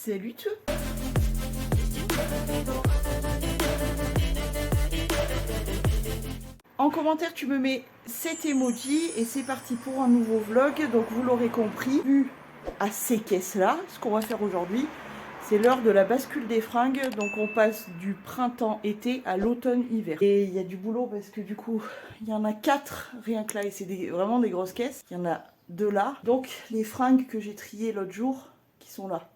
Salut tout. En commentaire, tu me mets cet emoji et c'est parti pour un nouveau vlog. Donc vous l'aurez compris, vu à ces caisses-là, ce qu'on va faire aujourd'hui, c'est l'heure de la bascule des fringues. Donc on passe du printemps-été à l'automne-hiver. Et il y a du boulot parce que du coup, il y en a 4 rien que là et c'est vraiment des grosses caisses. Il y en a 2 là. Donc les fringues que j'ai triées l'autre jour, qui sont là.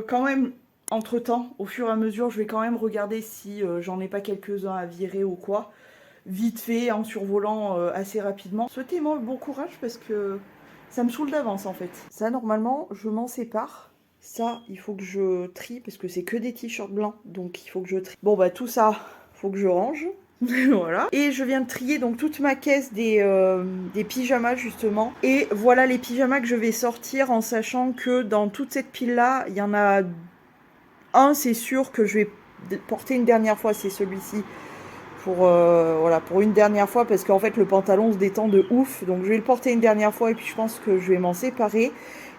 Quand même, entre-temps, au fur et à mesure, je vais quand même regarder si j'en ai pas quelques-uns à virer ou quoi. Vite fait, en survolant assez rapidement. Souhaitez-moi bon courage parce que ça me saoule d'avance en fait. Ça, normalement, je m'en sépare. Ça, il faut que je trie parce que c'est que des t-shirts blancs. Donc, il faut que je trie. Bon, bah tout ça, faut que je range. Voilà. Et je viens de trier donc toute ma caisse des pyjamas justement. Et voilà les pyjamas que je vais sortir en sachant que dans toute cette pile là, il y en a un, c'est sûr que je vais porter une dernière fois, c'est celui-ci. Voilà, pour une dernière fois parce qu'en fait le pantalon se détend de ouf. Donc je vais le porter une dernière fois et puis je pense que je vais m'en séparer.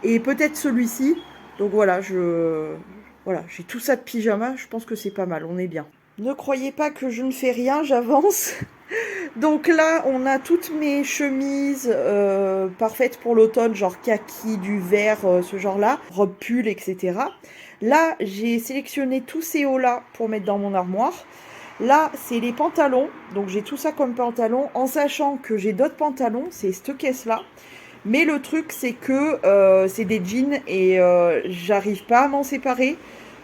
Et peut-être celui-ci. Donc voilà, j'ai tout ça de pyjama, je pense que c'est pas mal, on est bien. Ne croyez pas que je ne fais rien, j'avance. Donc là, on a toutes mes chemises parfaites pour l'automne, genre kaki, du vert, ce genre-là, robe pull, etc. Là, j'ai sélectionné tous ces hauts-là pour mettre dans mon armoire. Là, c'est les pantalons, donc j'ai tout ça comme pantalon, en sachant que j'ai d'autres pantalons, c'est cette caisse-là. Mais le truc, c'est que c'est des jeans et j'arrive pas à m'en séparer.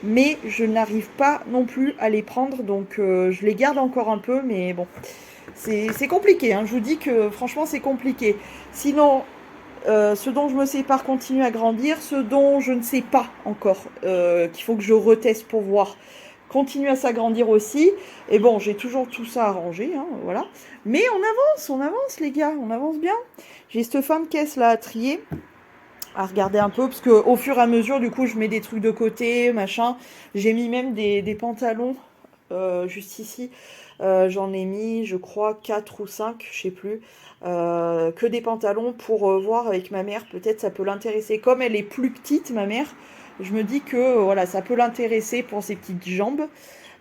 Mais je n'arrive pas non plus à les prendre, donc je les garde encore un peu, mais bon, c'est compliqué, hein. Je vous dis que franchement c'est compliqué. Sinon, ce dont je me sépare continue à grandir, ce dont je ne sais pas encore, qu'il faut que je reteste pour voir, continue à s'agrandir aussi. Et bon, j'ai toujours tout ça à ranger, hein, voilà. Mais on avance les gars, on avance bien. J'ai cette fin de caisse là à trier, à regarder un peu, parce que au fur et à mesure, du coup, je mets des trucs de côté, machin. J'ai mis même des pantalons juste ici. J'en ai mis, je crois, 4 ou 5, je sais plus. Que des pantalons pour voir avec ma mère. Peut-être ça peut l'intéresser. Comme elle est plus petite, ma mère, je me dis que voilà, ça peut l'intéresser pour ses petites jambes.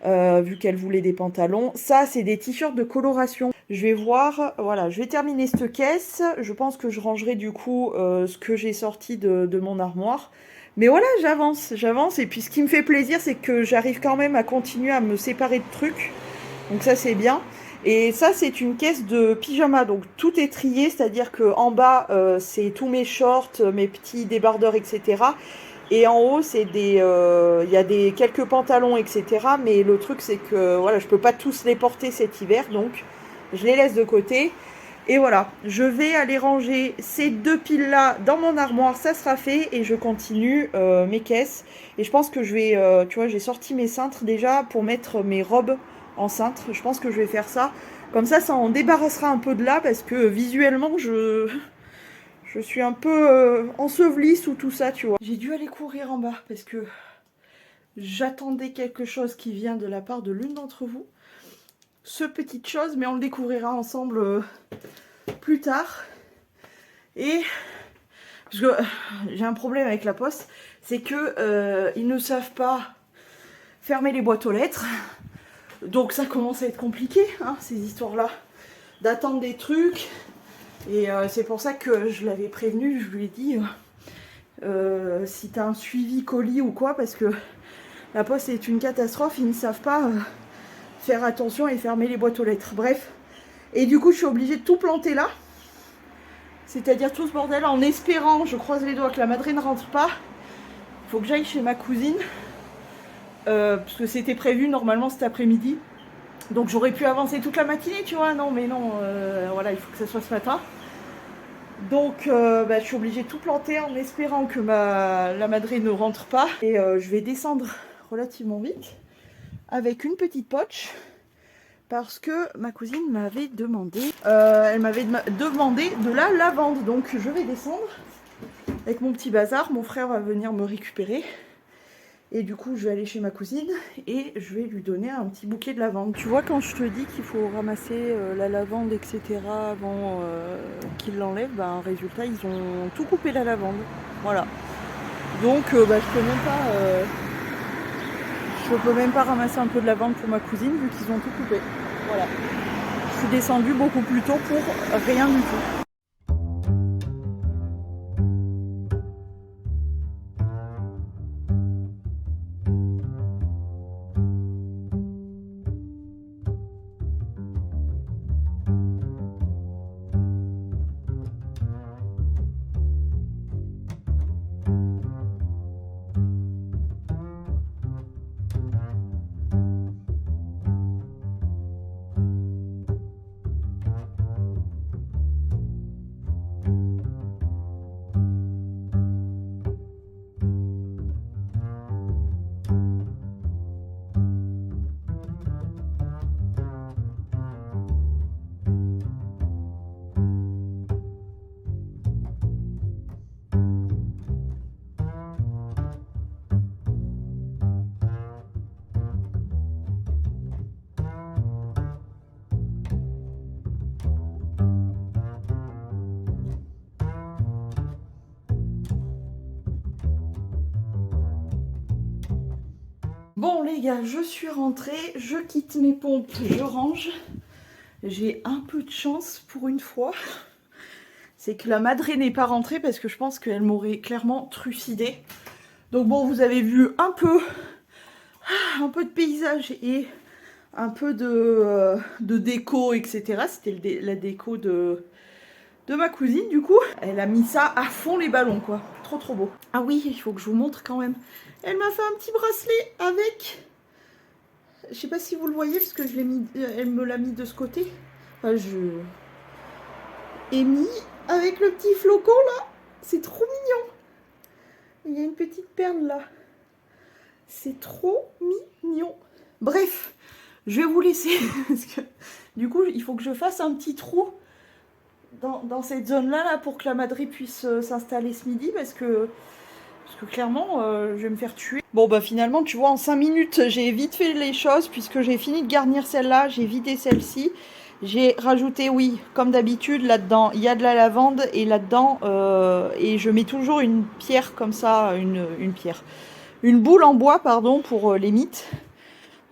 Vu qu'elle voulait des pantalons. Ça, c'est des t-shirts de coloration. Je vais voir, voilà, je vais terminer cette caisse. Je pense que je rangerai du coup ce que j'ai sorti de mon armoire. Mais voilà, j'avance. Et puis ce qui me fait plaisir, c'est que j'arrive quand même à continuer à me séparer de trucs. Donc ça, c'est bien. Et ça, c'est une caisse de pyjama. Donc tout est trié, c'est-à-dire qu'en bas, c'est tous mes shorts, mes petits débardeurs, etc. Et en haut, c'est y a quelques pantalons, etc. Mais le truc, c'est que voilà, je peux pas tous les porter cet hiver, donc je les laisse de côté. Et voilà, je vais aller ranger ces 2 piles-là dans mon armoire, ça sera fait. Et je continue mes caisses. Et je pense que je vais, tu vois, j'ai sorti mes cintres déjà pour mettre mes robes en cintre. Je pense que je vais faire ça. Comme ça en débarrassera un peu de là, parce que visuellement, je suis un peu ensevelie sous tout ça, tu vois. J'ai dû aller courir en bas parce que j'attendais quelque chose qui vient de la part de l'une d'entre vous. Ce petite chose, mais on le découvrira ensemble plus tard. Et parce que j'ai un problème avec la poste, c'est que ils ne savent pas fermer les boîtes aux lettres. Donc ça commence à être compliqué, hein, ces histoires-là, d'attendre des trucs. Et c'est pour ça que je l'avais prévenu, je lui ai dit si t'as un suivi colis ou quoi, parce que la poste est une catastrophe, ils ne savent pas faire attention et fermer les boîtes aux lettres. Bref, et du coup je suis obligée de tout planter là, c'est-à-dire tout ce bordel en espérant, je croise les doigts, que la Madré ne rentre pas. Il faut que j'aille chez ma cousine, parce que c'était prévu normalement cet après-midi. Donc j'aurais pu avancer toute la matinée, tu vois. Non, mais non, voilà, il faut que ça soit ce matin. Donc je suis obligée de tout planter en espérant que la Madré ne rentre pas. Et je vais descendre relativement vite avec une petite poche. Parce que ma cousine m'avait demandé, elle m'avait demandé de la lavande. Donc je vais descendre avec mon petit bazar. Mon frère va venir me récupérer. Et du coup, je vais aller chez ma cousine et je vais lui donner un petit bouquet de lavande. Tu vois, quand je te dis qu'il faut ramasser la lavande, etc. avant qu'il l'enlève, résultat, ils ont tout coupé la lavande. Voilà. Donc je peux même pas ramasser un peu de lavande pour ma cousine vu qu'ils ont tout coupé. Voilà. Je suis descendue beaucoup plus tôt pour rien du tout. Bon les gars, je suis rentrée, je quitte mes pompes, je range. J'ai un peu de chance pour une fois. C'est que la madrée n'est pas rentrée parce que je pense qu'elle m'aurait clairement trucidée. Donc bon, vous avez vu un peu de paysage et un peu de déco, etc. C'était la déco de ma cousine du coup. Elle a mis ça à fond les ballons quoi. Trop trop beau. Ah oui, il faut que je vous montre quand même. Elle m'a fait un petit bracelet avec... Je sais pas si vous le voyez parce que elle me l'a mis de ce côté. Enfin, je... ai mis avec le petit flocon là. C'est trop mignon. Il y a une petite perle là. C'est trop mignon. Bref, je vais vous laisser. Parce que, du coup, il faut que je fasse un petit trou dans cette zone-là là, pour que la madrée puisse s'installer ce midi. Parce que clairement, je vais me faire tuer. Bon, bah finalement, tu vois, en 5 minutes, j'ai vite fait les choses. Puisque j'ai fini de garnir celle-là. J'ai vidé celle-ci. J'ai rajouté, oui, comme d'habitude, là-dedans, il y a de la lavande. Et là-dedans, et je mets toujours une pierre comme ça, une pierre. Une boule en bois, pardon, pour les mythes.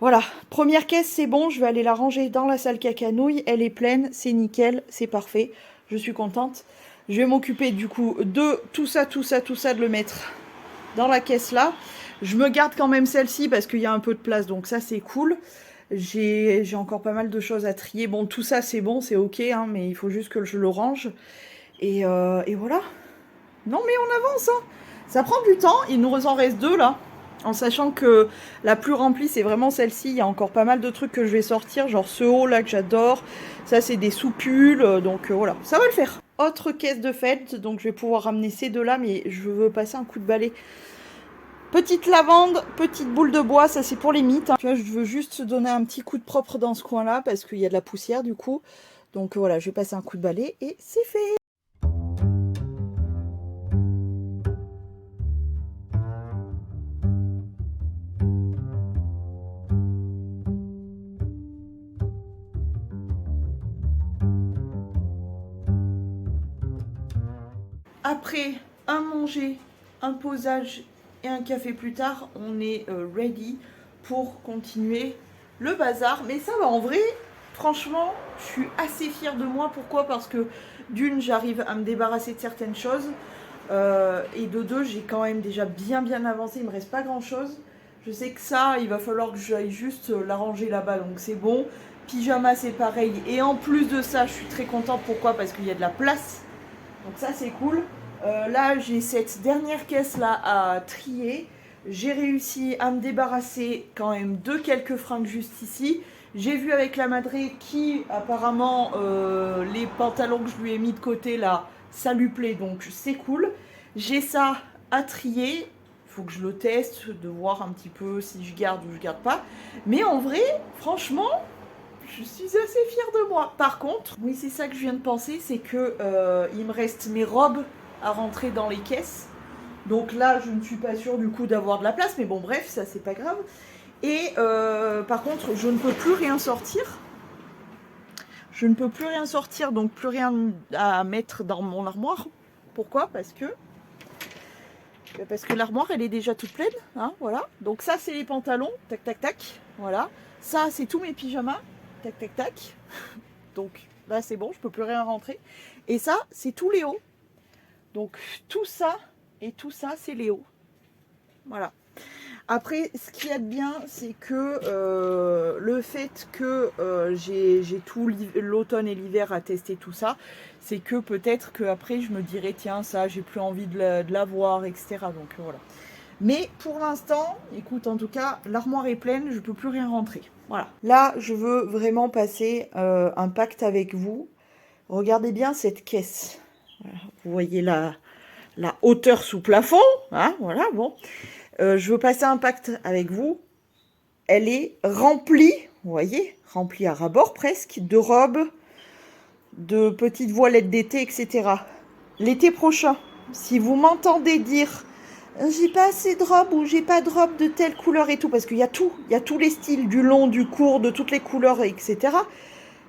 Voilà, première caisse, c'est bon. Je vais aller la ranger dans la salle cacanouille. Elle est pleine, c'est nickel, c'est parfait. Je suis contente. Je vais m'occuper du coup de tout ça, de le mettre dans la caisse là. Je me garde quand même celle-ci parce qu'il y a un peu de place, donc ça c'est cool. J'ai encore pas mal de choses à trier. Bon, tout ça c'est bon, c'est ok, hein, mais il faut juste que je le range. Et voilà. Non mais on avance, hein. Ça prend du temps, il nous en reste 2 là. En sachant que la plus remplie c'est vraiment celle-ci. Il y a encore pas mal de trucs que je vais sortir, genre ce haut là que j'adore. Ça c'est des soupules, donc voilà, ça va le faire. Autre caisse de fête, donc je vais pouvoir ramener ces 2 là, mais je veux passer un coup de balai. Petite lavande, petite boule de bois, ça c'est pour les mythes. Tu vois, je veux juste donner un petit coup de propre dans ce coin là, parce qu'il y a de la poussière du coup. Donc voilà, je vais passer un coup de balai et c'est fait. Après un manger, un posage et un café plus tard, on est ready pour continuer le bazar. Mais ça va, en vrai, franchement, je suis assez fière de moi. Pourquoi? Parce que d'une, j'arrive à me débarrasser de certaines choses. Et de deux, j'ai quand même déjà bien avancé. Il me reste pas grand chose. Je sais que ça, il va falloir que j'aille juste l'arranger là-bas. Donc c'est bon. Pyjama, c'est pareil. Et en plus de ça, je suis très contente. Pourquoi? Parce qu'il y a de la place. Donc ça c'est cool. Là j'ai cette dernière caisse là à trier. J'ai réussi à me débarrasser quand même de quelques fringues juste ici. J'ai vu avec la madrée qui apparemment les pantalons que je lui ai mis de côté là, ça lui plaît, donc c'est cool. J'ai ça à trier. Il faut que je le teste, de voir un petit peu si je garde ou je garde pas. Mais en vrai, franchement, je suis assez fière de moi. Par contre, oui, c'est ça que je viens de penser, c'est que il me reste mes robes à rentrer dans les caisses. Donc là, je ne suis pas sûre du coup d'avoir de la place, mais bon, bref, ça c'est pas grave. Et par contre, je ne peux plus rien sortir. Je ne peux plus rien sortir, donc plus rien à mettre dans mon armoire. Pourquoi? Parce que parce que l'armoire, elle est déjà toute pleine. Hein, voilà. Donc ça, c'est les pantalons. Tac, tac, tac. Voilà. Ça, c'est tous mes pyjamas. Tac, tac, tac. Donc là, c'est bon, je peux plus rien rentrer. Et ça, c'est tous les hauts. Donc tout ça et tout ça, c'est les hauts. Voilà. Après, ce qu'il y a de bien, c'est que le fait que j'ai tout l'automne et l'hiver à tester tout ça, c'est que peut-être qu'après, je me dirais, tiens, ça, j'ai plus envie de l'avoir, etc. Donc voilà. Mais pour l'instant, écoute, en tout cas, l'armoire est pleine, je ne peux plus rien rentrer. Voilà. Là, je veux vraiment passer un pacte avec vous. Regardez bien cette caisse. Voilà. Vous voyez la hauteur sous plafond. Hein, voilà, bon. Je veux passer un pacte avec vous. Elle est remplie, vous voyez, remplie à ras-bord presque, de robes, de petites voilettes d'été, etc. L'été prochain, si vous m'entendez dire j'ai pas assez de robes ou j'ai pas de robe de telle couleur et tout, parce qu'il y a tout, il y a tous les styles, du long, du court, de toutes les couleurs, etc.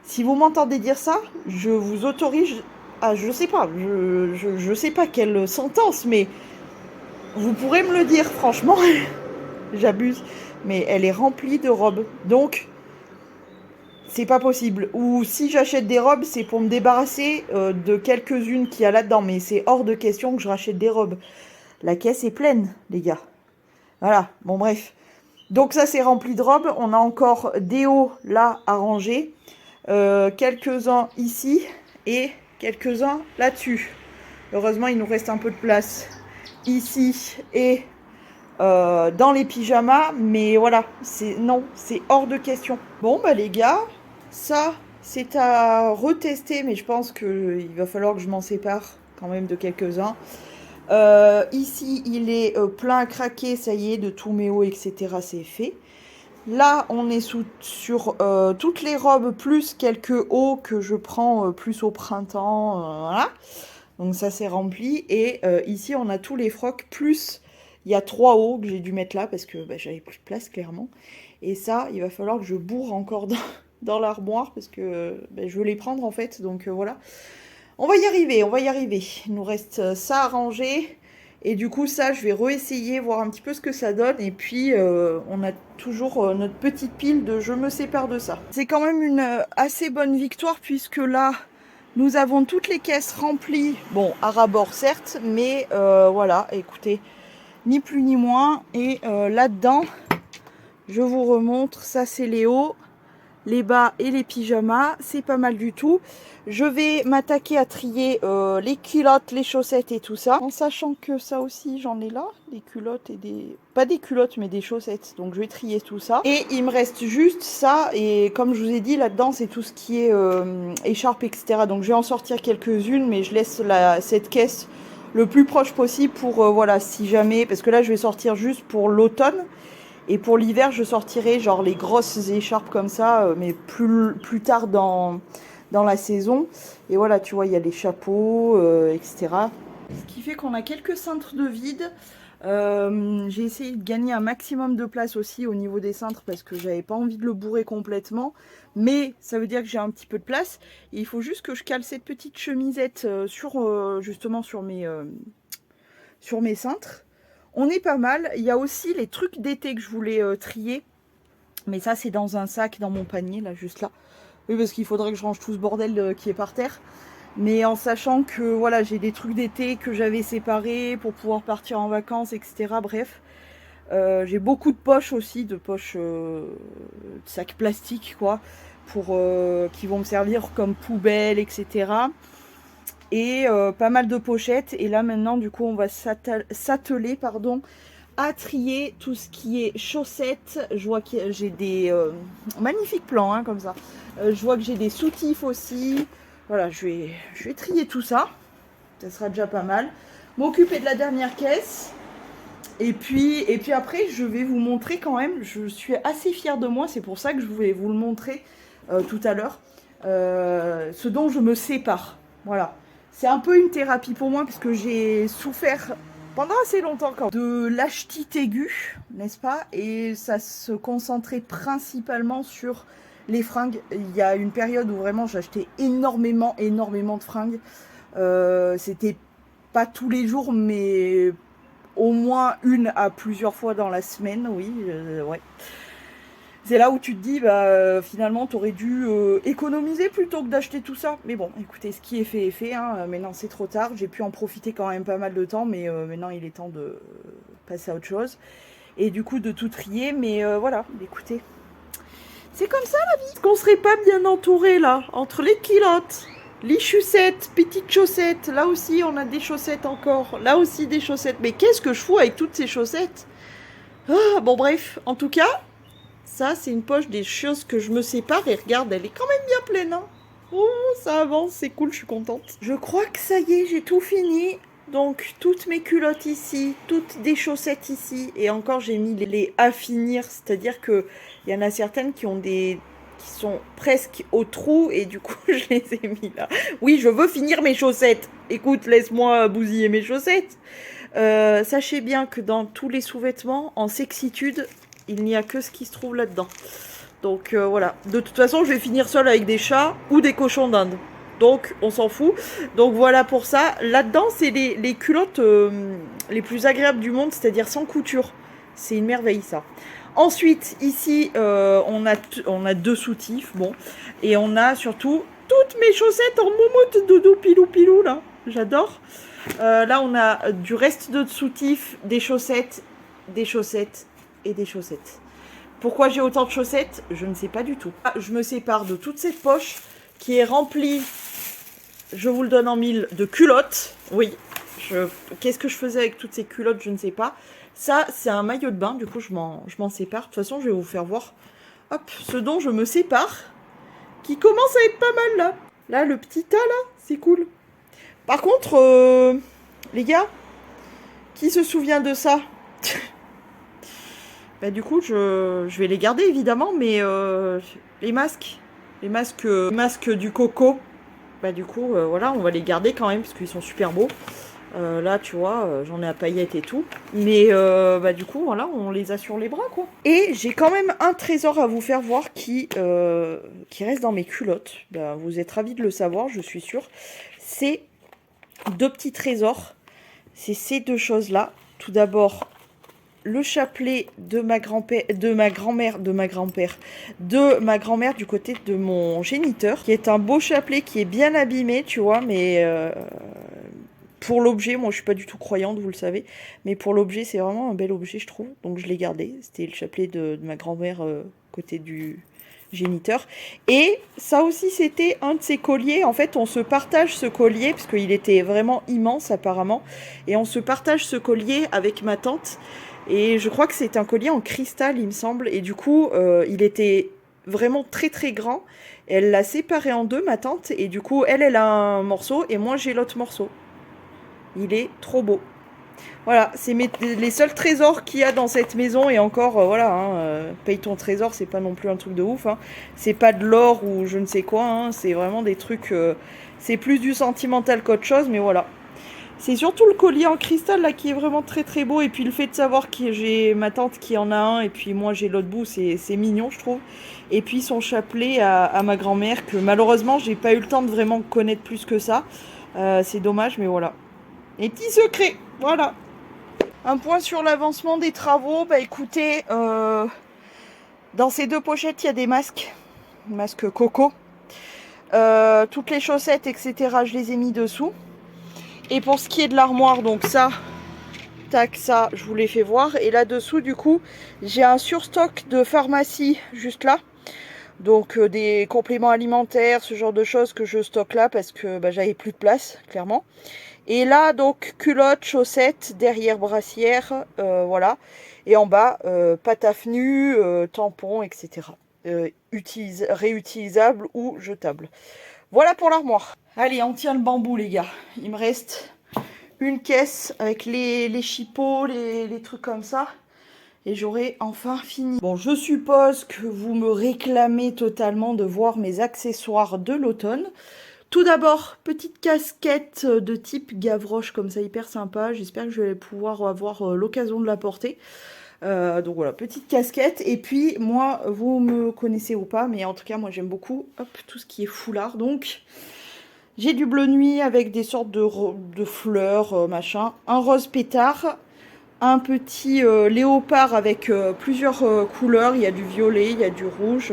Si vous m'entendez dire ça, je vous autorise à, je sais pas, je sais pas quelle sentence, mais vous pourrez me le dire, franchement, j'abuse, mais elle est remplie de robes, donc c'est pas possible. Ou si j'achète des robes, c'est pour me débarrasser de quelques-unes qu'il y a là-dedans, mais c'est hors de question que je rachète des robes. La caisse est pleine, les gars. Voilà, bon bref. Donc ça, c'est rempli de robes. On a encore des hauts là à ranger, quelques-uns ici et quelques-uns là-dessus. Heureusement, il nous reste un peu de place ici et dans les pyjamas, mais voilà, c'est hors de question. Bon bah les gars, ça c'est à retester, mais je pense qu'il va falloir que je m'en sépare quand même de quelques-uns. Ici il est plein à craquer, ça y est, de tous mes hauts, etc. c'est fait. Là on est sur toutes les robes plus quelques hauts que je prends plus au printemps, voilà. Donc ça c'est rempli, et ici on a tous les frocs plus. Il y a 3 hauts que j'ai dû mettre là parce que j'avais plus de place, clairement. Et ça, il va falloir que je bourre encore dans l'armoire parce que je veux les prendre en fait. Donc voilà. On va y arriver, on va y arriver. Il nous reste ça à ranger. Et du coup, ça, je vais réessayer, voir un petit peu ce que ça donne. Et puis, on a toujours notre petite pile de je me sépare de ça. C'est quand même une assez bonne victoire puisque là, nous avons toutes les caisses remplies. Bon, à ras-bord certes, mais voilà, écoutez, ni plus ni moins. Et là-dedans, je vous remontre, ça c'est les hauts, les bas et les pyjamas, c'est pas mal du tout. Je vais m'attaquer à trier les culottes, les chaussettes et tout ça, en sachant que ça aussi j'en ai là, des culottes et des... pas des culottes mais des chaussettes, donc je vais trier tout ça. Et il me reste juste ça, et comme je vous ai dit, là-dedans c'est tout ce qui est écharpe, etc. Donc je vais en sortir quelques-unes, mais je laisse cette caisse le plus proche possible pour, voilà, si jamais, parce que là je vais sortir juste pour l'automne. Et pour l'hiver, je sortirai genre les grosses écharpes comme ça, mais plus tard dans la saison. Et voilà, tu vois, il y a les chapeaux, etc. Ce qui fait qu'on a quelques cintres de vide. J'ai essayé de gagner un maximum de place aussi au niveau des cintres parce que j'avais pas envie de le bourrer complètement. Mais ça veut dire que j'ai un petit peu de place. Et il faut juste que je cale cette petite chemisette justement sur mes cintres. On est pas mal. Il y a aussi les trucs d'été que je voulais trier. Mais ça, c'est dans un sac, dans mon panier, là, juste là. Oui, parce qu'il faudrait que je range tout ce bordel qui est par terre. Mais en sachant que, voilà, j'ai des trucs d'été que j'avais séparés pour pouvoir partir en vacances, etc. Bref. J'ai beaucoup de poches aussi, de poches de sacs plastiques, quoi. Qui vont me servir comme poubelle, etc. Et pas mal de pochettes. Et là maintenant du coup on va s'atteler à trier tout ce qui est chaussettes. Je vois que j'ai des magnifiques plans comme ça. Je vois que j'ai des soutifs aussi. Voilà, je vais trier tout ça. Ça sera déjà pas mal. M'occuper de la dernière caisse. Et puis après je vais vous montrer quand même. Je suis assez fière de moi. C'est pour ça que je voulais vous le montrer tout à l'heure. Ce dont je me sépare. Voilà. C'est un peu une thérapie pour moi parce que j'ai souffert pendant assez longtemps de lâcheté aiguë, n'est-ce pas? Et ça se concentrait principalement sur les fringues. Il y a une période où vraiment j'achetais énormément de fringues. C'était pas tous les jours, mais au moins une à plusieurs fois dans la semaine, oui, ouais. C'est là où tu te dis, bah, finalement, tu aurais dû économiser plutôt que d'acheter tout ça. Mais bon, écoutez, ce qui est fait est fait. Hein. Maintenant, c'est trop tard. J'ai pu en profiter quand même pas mal de temps, mais maintenant, il est temps de passer à autre chose. Et du coup, de tout trier. Mais voilà, écoutez, c'est comme ça la vie. Est-ce qu'on serait pas bien entouré là, entre les culottes, les chaussettes, petites chaussettes. Là aussi, on a des chaussettes encore. Là aussi, des chaussettes. Mais qu'est-ce que je fous avec toutes ces chaussettes? Ah, bon, bref, en tout cas. Ça, c'est une poche des choses que je me sépare et regarde, elle est quand même bien pleine. Hein. Oh, ça avance, c'est cool, je suis contente. Je crois que ça y est, j'ai tout fini. Donc, toutes mes culottes ici, toutes des chaussettes ici. Et encore, j'ai mis les à finir. C'est-à-dire qu'il y en a certaines qui sont presque au trou. Et du coup, je les ai mis là. Oui, je veux finir mes chaussettes. Écoute, laisse-moi bousiller mes chaussettes. Sachez bien que dans tous les sous-vêtements, en sexitude, il n'y a que ce qui se trouve là-dedans. Donc voilà. De toute façon, je vais finir seule avec des chats ou des cochons d'Inde. Donc, on s'en fout. Donc voilà pour ça. Là-dedans, c'est les culottes les plus agréables du monde, c'est-à-dire sans couture. C'est une merveille, ça. Ensuite, ici, on a deux soutifs. Bon. Et on a surtout toutes mes chaussettes en moumoute doudou pilou pilou, là. J'adore. Là, on a du reste de soutif, des chaussettes et des chaussettes. Pourquoi j'ai autant de chaussettes? Je ne sais pas du tout. Je me sépare de toute cette poche qui est remplie, je vous le donne en mille, de culottes. Oui, qu'est-ce que je faisais avec toutes ces culottes? Je ne sais pas. Ça, c'est un maillot de bain, du coup, je m'en sépare. De toute façon, je vais vous faire voir, hop, ce dont je me sépare, qui commence à être pas mal, là. Là, le petit tas, là, c'est cool. Par contre, les gars, qui se souvient de ça? Bah, du coup, je vais les garder évidemment, mais les masques du coco, bah du coup, voilà, on va les garder quand même parce qu'ils sont super beaux. Là, tu vois, j'en ai à paillettes et tout, mais bah du coup, voilà, on les a sur les bras, quoi. Et j'ai quand même un trésor à vous faire voir qui reste dans mes culottes. Bah, vous êtes ravis de le savoir, je suis sûre. C'est deux petits trésors. C'est ces deux choses-là. Tout d'abord, le chapelet de ma grand-mère du côté de mon géniteur, qui est un beau chapelet qui est bien abîmé, tu vois, mais pour l'objet, moi je suis pas du tout croyante, vous le savez, mais pour l'objet, c'est vraiment un bel objet, je trouve, donc je l'ai gardé. C'était le chapelet de ma grand-mère côté du géniteur. Et ça aussi, c'était un de ces colliers. En fait, on se partage ce collier, parce qu'il était vraiment immense apparemment, et on se partage ce collier avec ma tante. Et je crois que c'est un collier en cristal, il me semble. Et du coup, il était vraiment très très grand. Elle l'a séparé en deux, ma tante. Et du coup, elle a un morceau et moi, j'ai l'autre morceau. Il est trop beau. Voilà, c'est les seuls trésors qu'il y a dans cette maison. Et encore, voilà, hein, paye ton trésor, c'est pas non plus un truc de ouf. Hein. C'est pas de l'or ou je ne sais quoi. Hein, c'est vraiment des trucs... c'est plus du sentimental qu'autre chose, mais voilà. C'est surtout le collier en cristal là qui est vraiment très très beau. Et puis le fait de savoir que j'ai ma tante qui en a un et puis moi j'ai l'autre bout, c'est mignon je trouve. Et puis son chapelet à ma grand-mère que malheureusement j'ai pas eu le temps de vraiment connaître plus que ça. C'est dommage mais voilà. Les petits secrets, voilà. Un point sur l'avancement des travaux. Bah écoutez, dans ces deux pochettes il y a des masques. Masques coco. Toutes les chaussettes etc. je les ai mis dessous. Et pour ce qui est de l'armoire, donc ça, tac, ça, je vous l'ai fait voir. Et là-dessous, du coup, j'ai un surstock de pharmacie juste là. Donc des compléments alimentaires, ce genre de choses que je stocke là parce que bah, j'avais plus de place, clairement. Et là, donc, culottes, chaussettes, derrière brassière, voilà. Et en bas, pâte à fenu, tampons, etc. Réutilisables ou jetables. Voilà pour l'armoire. Allez, on tient le bambou, les gars. Il me reste une caisse avec les chipots, les trucs comme ça. Et j'aurai enfin fini. Bon, je suppose que vous me réclamez totalement de voir mes accessoires de l'automne. Tout d'abord, petite casquette de type Gavroche, comme ça, hyper sympa. J'espère que je vais pouvoir avoir l'occasion de la porter. Donc voilà, petite casquette. Et puis, moi, vous me connaissez ou pas, mais en tout cas, moi, j'aime beaucoup tout ce qui est foulard. Donc, j'ai du bleu nuit avec des sortes de fleurs, machin. Un rose pétard. un petit léopard avec plusieurs couleurs. Il y a du violet, il y a du rouge.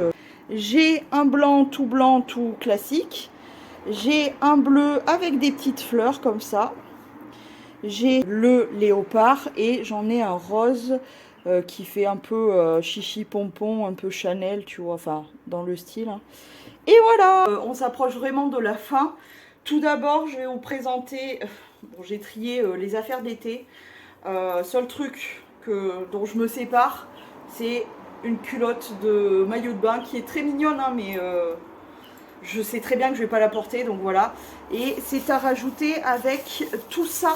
J'ai un blanc, tout classique. J'ai un bleu avec des petites fleurs comme ça. J'ai le léopard et j'en ai un rose qui fait un peu chichi pompon, un peu Chanel, tu vois, enfin dans le style. Hein. Et voilà, on s'approche vraiment de la fin. Tout d'abord, je vais vous présenter, bon, j'ai trié les affaires d'été. Seul truc dont je me sépare, c'est une culotte de maillot de bain qui est très mignonne, hein, mais je sais très bien que je vais pas la porter, donc voilà. Et c'est à rajouter avec tout ça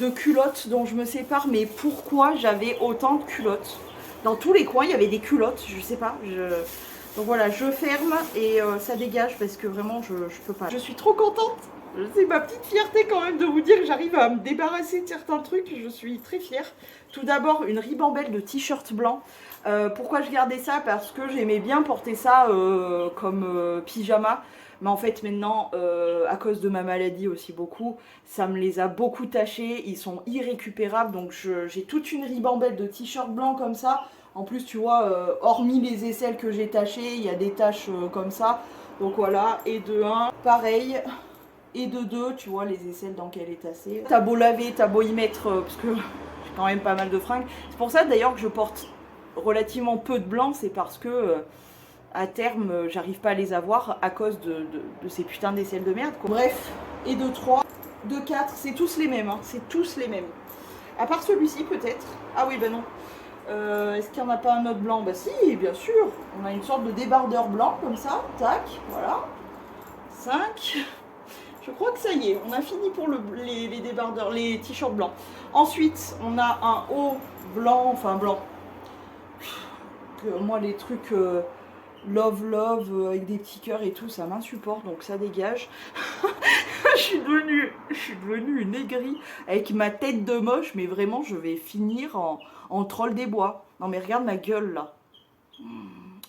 de culottes dont je me sépare. Mais pourquoi j'avais autant de culottes? Dans tous les coins, il y avait des culottes, je sais pas. Donc voilà, je ferme et ça dégage parce que vraiment, je peux pas. Je suis trop contente. C'est ma petite fierté quand même de vous dire que j'arrive à me débarrasser de certains trucs. Je suis très fière. Tout d'abord, une ribambelle de t-shirt blanc. Pourquoi je gardais ça? Parce que j'aimais bien porter ça comme pyjama. Mais en fait maintenant, à cause de ma maladie aussi beaucoup, ça me les a beaucoup tachés. Ils sont irrécupérables. Donc j'ai toute une ribambelle de t-shirt blanc comme ça. En plus, tu vois, hormis les aisselles que j'ai tachées, il y a des taches comme ça. Donc voilà, et de 1, pareil. Et de 2, tu vois, les aisselles dans lesquelles est tassée. T'as beau laver, t'as beau y mettre, parce que j'ai quand même pas mal de fringues. C'est pour ça d'ailleurs que je porte relativement peu de blanc, c'est parce que à terme, j'arrive pas à les avoir à cause de ces putains d'aisselles de merde, quoi. Bref, et de 3, de 4, c'est tous les mêmes, hein, c'est tous les mêmes. À part celui-ci peut-être. Ah oui, bah non. Est-ce qu'il n'y en a pas un autre blanc? Bah si, bien sûr. On a une sorte de débardeur blanc, comme ça. Tac, voilà. 5. Je crois que ça y est, on a fini pour les débardeurs, les t-shirts blancs. Ensuite, on a un haut blanc, enfin blanc. Moi, les trucs love, avec des petits cœurs et tout, ça m'insupporte, donc ça dégage. je suis devenue une aigrie avec ma tête de moche, mais vraiment, je vais finir en troll des bois. Non, mais regarde ma gueule, là.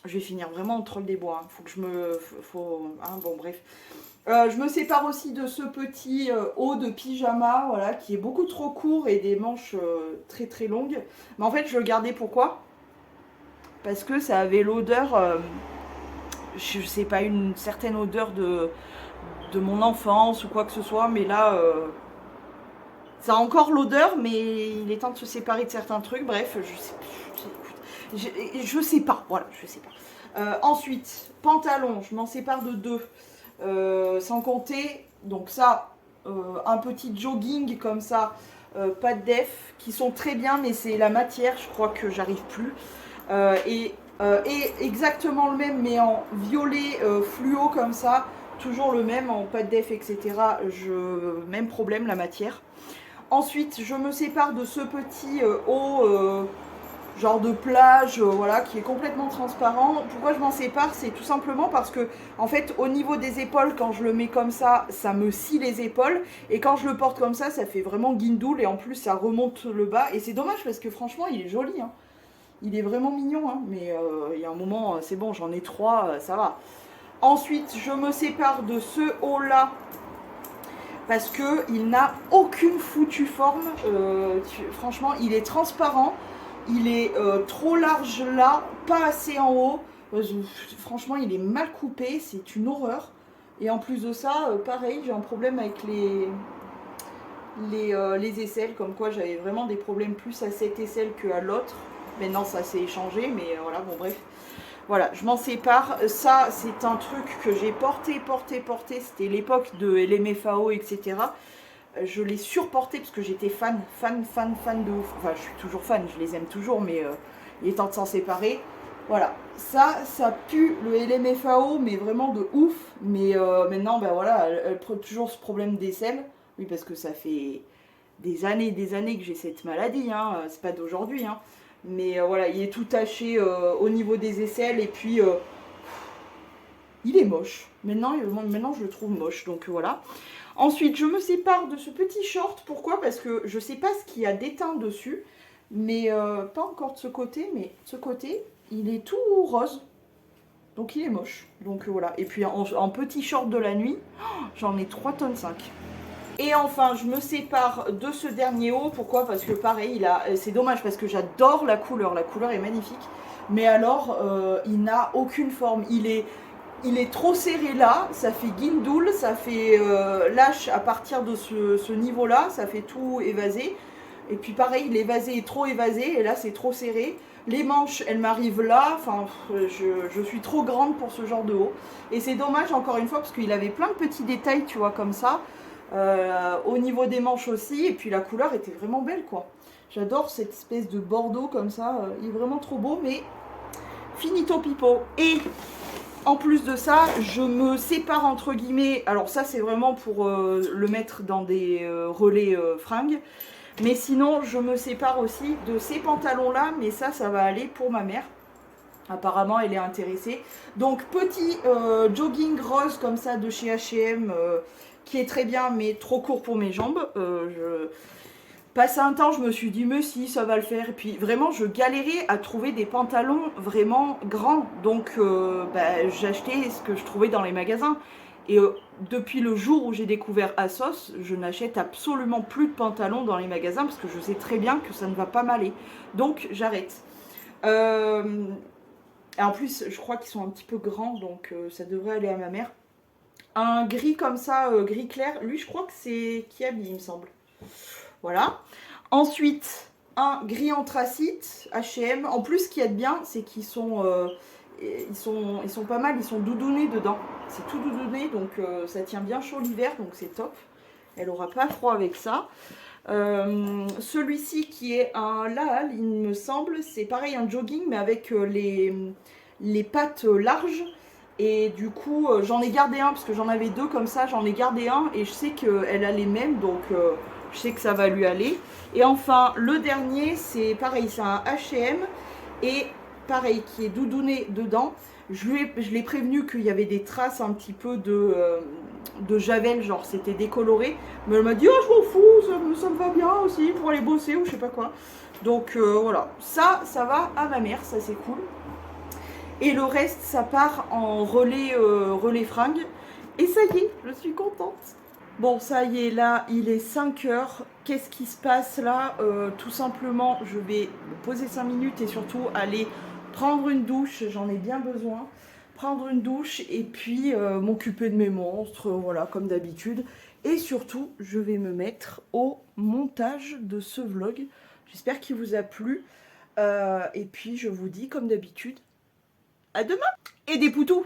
Je vais finir vraiment en troll des bois. Hein. Faut que je me... Hein, bon, bref. Je me sépare aussi de ce petit haut de pyjama, voilà, qui est beaucoup trop court et des manches très très longues. Mais en fait, je le gardais pourquoi? Parce que ça avait l'odeur, je sais pas, une certaine odeur de mon enfance ou quoi que ce soit. Mais là, ça a encore l'odeur, mais il est temps de se séparer de certains trucs. Bref, je sais pas, voilà, je sais pas. Ensuite, pantalon, je m'en sépare de 2. Sans compter, donc ça, un petit jogging comme ça, pas de def, qui sont très bien, mais c'est la matière, je crois que j'arrive plus. Et exactement le même, mais en violet fluo comme ça, toujours le même, en pas de def, etc. Même problème, la matière. Ensuite, je me sépare de ce petit haut genre de plage, voilà, qui est complètement transparent. Pourquoi je m'en sépare? C'est tout simplement parce que, en fait, au niveau des épaules, quand je le mets comme ça me scie les épaules. Et quand je le porte comme ça fait vraiment guindoule. Et en plus, ça remonte le bas. Et c'est dommage parce que franchement, il est joli. Hein. Il est vraiment mignon. Hein. Mais il y a un moment, c'est bon, j'en ai 3, ça va. Ensuite, je me sépare de ce haut-là. Parce qu'il n'a aucune foutue forme. Franchement, il est transparent. Il est trop large là, pas assez en haut. Franchement, il est mal coupé, c'est une horreur. Et en plus de ça, pareil, j'ai un problème avec les aisselles. Comme quoi, j'avais vraiment des problèmes plus à cette aisselle qu'à l'autre. Maintenant, ça s'est échangé, mais voilà, bon, bref. Voilà, je m'en sépare. Ça, c'est un truc que j'ai porté. C'était l'époque de LMFAO, etc. Je l'ai surporté parce que j'étais fan de ouf. Enfin, je suis toujours fan, je les aime toujours, mais il est temps de s'en séparer. Voilà, ça pue le LMFAO, mais vraiment de ouf. Mais maintenant, ben voilà, elle prend toujours ce problème d'aisselle. Oui, parce que ça fait des années que j'ai cette maladie, hein. C'est pas d'aujourd'hui, hein. Mais voilà, il est tout taché au niveau des aisselles et puis il est moche. Maintenant, je le trouve moche, donc voilà. Ensuite, je me sépare de ce petit short. Pourquoi? Parce que je sais pas ce qu'il y a d'éteint dessus. Mais pas encore de ce côté. Mais de ce côté, il est tout rose. Donc il est moche. Donc voilà. Et puis en petit short de la nuit, j'en ai 3,5 tonnes. Et enfin, je me sépare de ce dernier haut. Pourquoi? Parce que pareil, c'est dommage parce que j'adore la couleur. La couleur est magnifique. Mais alors, il n'a aucune forme. Il est trop serré là. Ça fait guindoule. Ça fait lâche à partir de ce niveau-là. Ça fait tout évasé. Et puis pareil, l'évasé est trop évasé. Et là, c'est trop serré. Les manches, elles m'arrivent là. Enfin, je suis trop grande pour ce genre de haut. Et c'est dommage, encore une fois, parce qu'il avait plein de petits détails, tu vois, comme ça. Au niveau des manches aussi, et puis la couleur était vraiment belle quoi. J'adore cette espèce de bordeaux comme ça, il est vraiment trop beau, mais finito pipo. Et en plus de ça, je me sépare entre guillemets, alors ça c'est vraiment pour le mettre dans des relais fringues, mais sinon je me sépare aussi de ces pantalons là, mais ça va aller pour ma mère. Apparemment elle est intéressée. Donc petit jogging rose comme ça de chez H&M, qui est très bien mais trop court pour mes jambes. Passé un temps je me suis dit mais si ça va le faire. Et puis vraiment je galérais à trouver des pantalons vraiment grands. Donc j'ai acheté ce que je trouvais dans les magasins. Et depuis le jour où j'ai découvert ASOS, je n'achète absolument plus de pantalons dans les magasins parce que je sais très bien que ça ne va pas m'aller. Donc j'arrête. Et en plus, je crois qu'ils sont un petit peu grands, donc ça devrait aller à ma mère. Un gris comme ça, gris clair, lui je crois que c'est Kiabi, il me semble. Voilà. Ensuite, un gris anthracite, H&M. En plus, ce qu'il y a de bien, c'est qu'ils sont, ils sont pas mal, ils sont doudounés dedans. C'est tout doudouné, donc ça tient bien chaud l'hiver, donc c'est top. Elle aura pas froid avec ça. Celui-ci qui est un Laal, il me semble, c'est pareil un jogging mais avec les pattes larges. Et du coup j'en ai gardé un parce que j'en avais deux comme ça, j'en ai gardé un et je sais qu'elle a les mêmes, donc je sais que ça va lui aller. Et enfin le dernier c'est pareil, c'est un H&M et pareil qui est doudouné dedans. Je l'ai prévenu qu'il y avait des traces un petit peu de javel, genre c'était décoloré. Mais elle m'a dit oh je m'en fous, ça me va bien aussi pour aller bosser ou je sais pas quoi. Donc voilà, ça va à ma mère, ça c'est cool. Et le reste ça part en relais fringues. Et ça y est, je suis contente. Bon ça y est, là il est 5 heures. Qu'est-ce qui se passe là? Tout simplement je vais me poser 5 minutes et surtout aller prendre une douche, j'en ai bien besoin. Prendre une douche et puis m'occuper de mes monstres, voilà, comme d'habitude. Et surtout, je vais me mettre au montage de ce vlog. J'espère qu'il vous a plu. Et puis, je vous dis, comme d'habitude, à demain. Et des poutous!